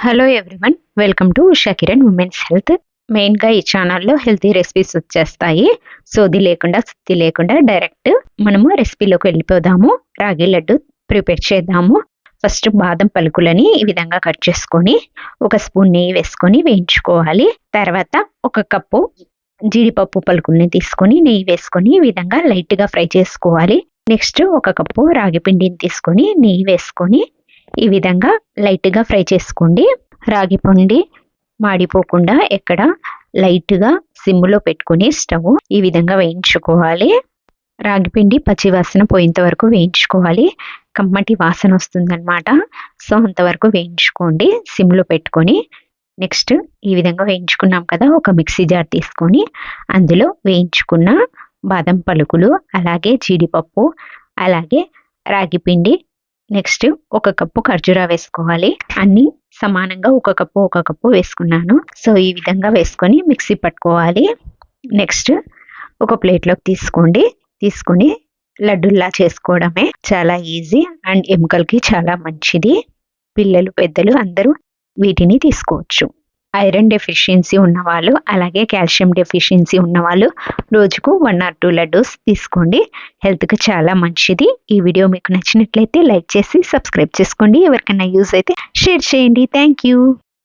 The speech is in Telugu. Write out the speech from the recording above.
Hello everyone, welcome to Usha Kiran women's health. మెయిన్గా ఈ ఛానల్లో హెల్తీ రెసిపీస్ వచ్చేస్తాయి. సోది లేకుండా సుత్తి లేకుండా డైరెక్ట్ మనము రెసిపీలోకి వెళ్ళిపోదాము. రాగి లడ్డు ప్రిపేర్ చేద్దాము. ఫస్ట్ బాదం పలుకులని ఈ విధంగా కట్ చేసుకొని ఒక స్పూన్ నెయ్యి వేసుకొని వేయించుకోవాలి. తర్వాత ఒక కప్పు జీడిపప్పు పలుకుల్ని తీసుకొని నెయ్యి వేసుకొని ఈ విధంగా లైట్గా ఫ్రై చేసుకోవాలి. నెక్స్ట్ ఒక కప్పు రాగి పిండిని తీసుకొని నెయ్యి వేసుకొని ఈ విధంగా లైట్గా ఫ్రై చేసుకోండి. రాగి పిండి మాడిపోకుండా ఎక్కడ లైట్గా సిమ్లో పెట్టుకుని స్టవ్ ఈ విధంగా వేయించుకోవాలి. రాగి పిండి పచ్చి వాసన పోయేంత వరకు వేయించుకోవాలి. కమ్మటి వాసన వస్తుందన్నమాట. సో అంతవరకు వేయించుకోండి సిమ్లో పెట్టుకొని. నెక్స్ట్ ఈ విధంగా వేయించుకున్నాం కదా, ఒక మిక్సీ జార్ తీసుకొని అందులో వేయించుకున్న బాదం పలుకులు, అలాగే జీడిపప్పు, అలాగే రాగి పిండి, నెక్స్ట్ ఒక కప్పు ఖర్జూరా వేసుకోవాలి. అన్ని సమానంగా ఒక కప్పు వేసుకున్నాను. సో ఈ విధంగా వేసుకొని మిక్సీ పట్టుకోవాలి. నెక్స్ట్ ఒక ప్లేట్లోకి తీసుకొని లడ్డుల్లా చేసుకోవడమే. చాలా ఈజీ అండ్ ఎముకలకి చాలా మంచిది. పిల్లలు పెద్దలు అందరూ వీటిని తీసుకోవచ్చు. ఐరన్ డెఫిషియన్సీ ఉన్నవాళ్ళు, అలాగే కాల్షియం డెఫిషియన్సీ ఉన్నవాళ్ళు రోజుకు 1 or 2 లడ్డూస్ తీసుకోండి. హెల్త్కి చాలా మంచిది. ఈ వీడియో మీకు నచ్చినట్లయితే లైక్ చేసి సబ్స్క్రైబ్ చేసుకోండి. ఎవరికైనా యూజ్ అయితే షేర్ చేయండి. Thank you.